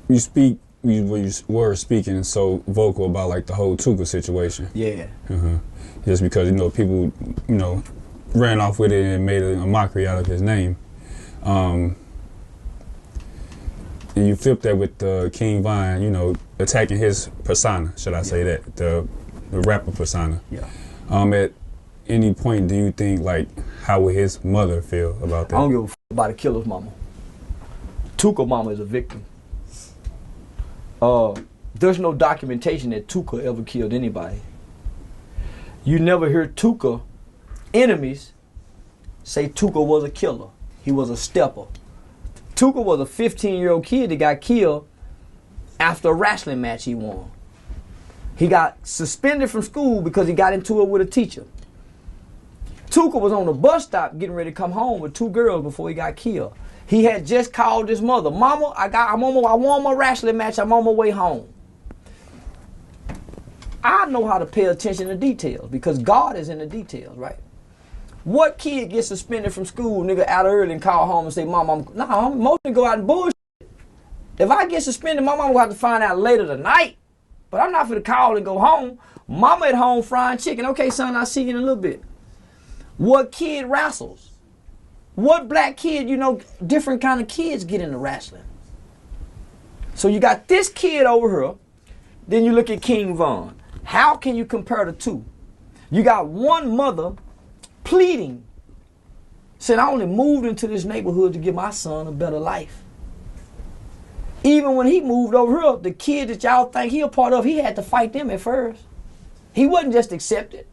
you were speaking so vocal about like the whole Tuka situation. Yeah. Just because, people, ran off with it and made a mockery out of his name. And you flipped that with King Von, attacking his persona, should I say that, the rapper persona. Yeah. At any point, do you think, like, how would his mother feel about that? I don't give a f about the killer's mama. Tuka mama is a victim. There's no documentation that Tuka ever killed anybody. You never hear Tuka enemies say Tuka was a killer. He was a stepper. Tuka was a 15-year-old kid that got killed after a wrestling match he won. He got suspended from school because he got into it with a teacher. Tuka was on the bus stop getting ready to come home with 2 girls before he got killed. He had just called his mother, "Mama, I won my wrestling match. I'm on my way home." I know how to pay attention to details because God is in the details, right? What kid gets suspended from school, nigga, out early and call home and say, "Mom, I'm mostly go out and bullshit." If I get suspended, my mama will have to find out later tonight. But I'm not finna call and go home. Mama at home frying chicken. "Okay, son, I'll see you in a little bit." What kid wrestles? What black kid, different kind of kids get into wrestling. So you got this kid over here, then you look at King Von. How can you compare the two? You got one mother pleading, said, "I only moved into this neighborhood to give my son a better life." Even when he moved over here, the kid that y'all think he a part of, he had to fight them at first. He wasn't just accepted.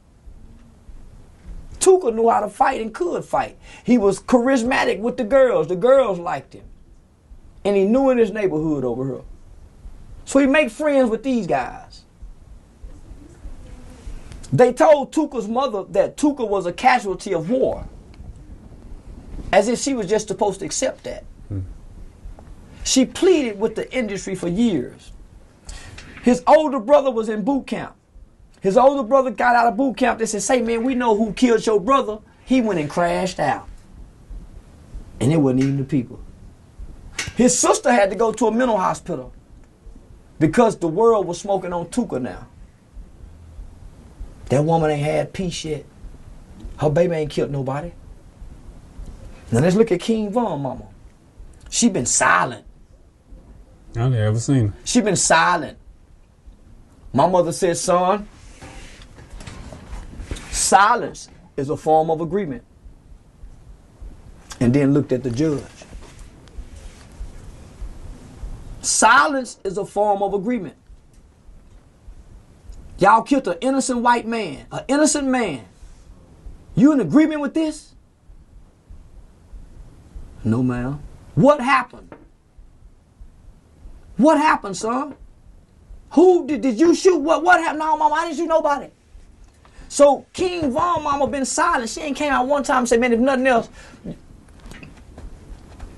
Tuka knew how to fight and could fight. He was charismatic with the girls. The girls liked him. And he knew in his neighborhood over here. So he made friends with these guys. They told Tuka's mother that Tuka was a casualty of war. As if she was just supposed to accept that. She pleaded with the industry for years. His older brother was in boot camp. His older brother got out of boot camp. They said, "Say, man, we know who killed your brother." He went and crashed out. And it wasn't even the people. His sister had to go to a mental hospital because the world was smoking on Tuka now. That woman ain't had peace yet. Her baby ain't killed nobody. Now let's look at King Von mama. She been silent. I never ever seen her. She been silent. My mother said, "Son, silence is a form of agreement." And then looked at the judge. Silence is a form of agreement. Y'all killed an innocent white man, an innocent man. You in agreement with this? No, ma'am. What happened? What happened, son? Who did you shoot? What happened? No, mama, I didn't shoot nobody. So King Von mama been silent. She ain't came out one time and said, "Man, if nothing else," let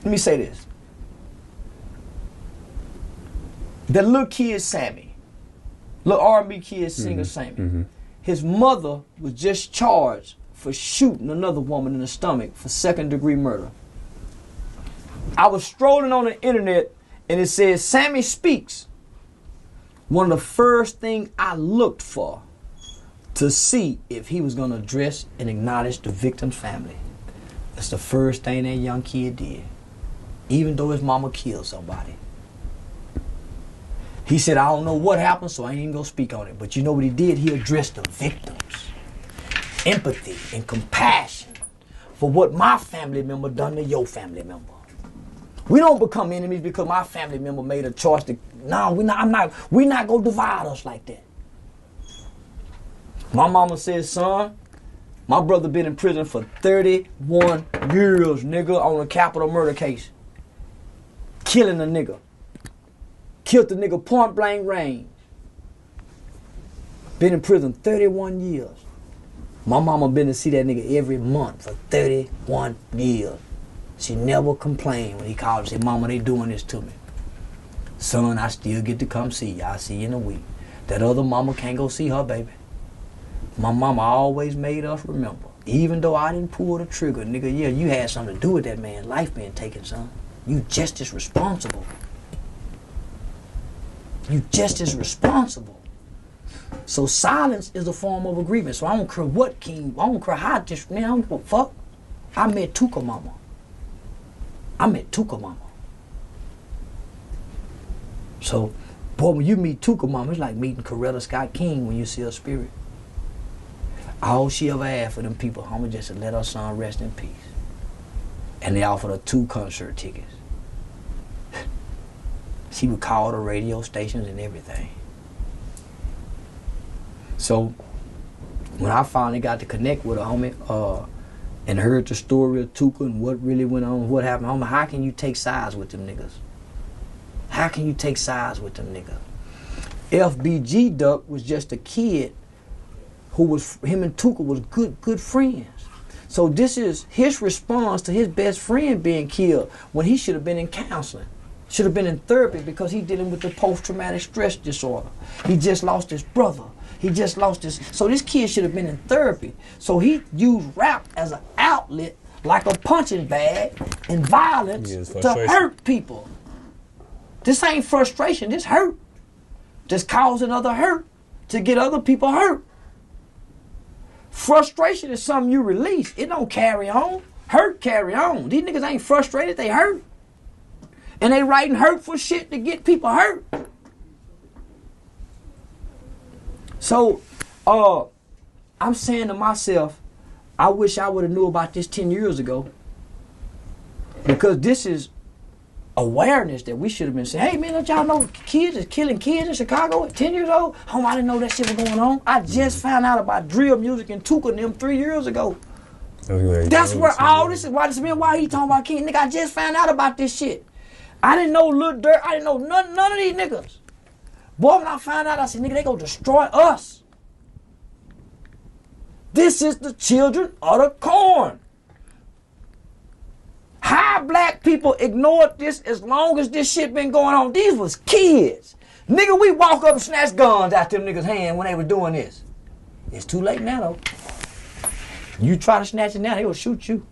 me say this. That little kid Sammy, little R&B kid singer Sammy, his mother was just charged for shooting another woman in the stomach for 2nd-degree murder. I was strolling on the internet and it says Sammy speaks. One of the first things I looked for to see if he was going to address and acknowledge the victim's family. That's the first thing that young kid did, even though his mama killed somebody. He said, "I don't know what happened, so I ain't even going to speak on it." But you know what he did? He addressed the victims. Empathy and compassion for what my family member done to your family member. We don't become enemies because my family member made a choice to, no, we're not going to divide us like that. My mama said, "Son, my brother been in prison for 31 years, nigga, on a capital murder case. Killing a nigga. Killed the nigga point blank range. Been in prison 31 years. My mama been to see that nigga every month for 31 years. She never complained when he called and said, "Mama, they doing this to me. Son, I still get to come see you. I'll see you in a week." That other mama can't go see her baby. My mama always made us remember. Even though I didn't pull the trigger, nigga, yeah, you had something to do with that man's life being taken, son. You just as responsible. You just as responsible. So silence is a form of agreement. So I don't care what king, I don't care how just, man, I don't give a fuck. I met Tuka Mama. So, boy, when you meet Tuka Mama, it's like meeting Coretta Scott King when you see her spirit. All she ever asked for them people, homie, just to let her son rest in peace. And they offered her 2 concert tickets. She would call the radio stations and everything. So, when I finally got to connect with her, homie, and heard the story of Tuka and what really went on, what happened, homie, how can you take sides with them niggas? How can you take sides with them niggas? FBG Duck was just a kid who was, him and Tuka was good friends. So this is his response to his best friend being killed when he should have been in counseling. Should have been in therapy because he's dealing with the post-traumatic stress disorder. He just lost his brother. He just lost his, so this kid should have been in therapy. So he used rap as an outlet, like a punching bag, and violence to hurt people. This ain't frustration, this hurt. Just causing other hurt to get other people hurt. Frustration is something you release. It don't carry on. Hurt carry on. These niggas ain't frustrated, they hurt. And they writing hurtful shit to get people hurt. So, I'm saying to myself, I wish I would have knew about this 10 years ago. Because this is awareness that we should have been saying, hey man, don't y'all know kids is killing kids in Chicago at 10 years old? Oh, I didn't know that shit was going on. I just found out about drill music and Tuka and them 3 years ago. That's where all this is, why he talking about kids. Nigga, I just found out about this shit. I didn't know Lil Durk, I didn't know none of these niggas. Boy, when I found out, I said, nigga, they gonna destroy us. This is the children of the corn. How black people ignored this as long as this shit been going on? These was kids. Nigga, we walk up and snatch guns out them niggas' hand when they were doing this. It's too late now, though. You try to snatch it now, they gonna shoot you.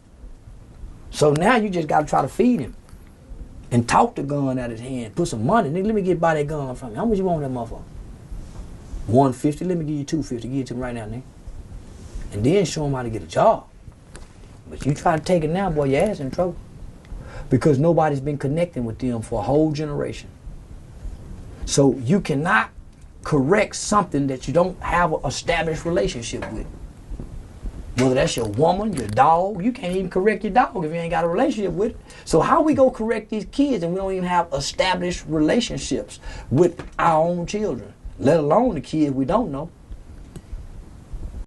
So now you just gotta try to feed him. And talk the gun out his hand. Put some money. Nigga, let me get by that gun from you. How much you want that motherfucker? $150, let me give you $250. Give it to him right now, nigga. And then show him how to get a job. But you try to take it now, boy, your ass in trouble. Because nobody's been connecting with them for a whole generation. So you cannot correct something that you don't have an established relationship with. Whether that's your woman, your dog, you can't even correct your dog if you ain't got a relationship with it. So how we go correct these kids and we don't even have established relationships with our own children, let alone the kids we don't know?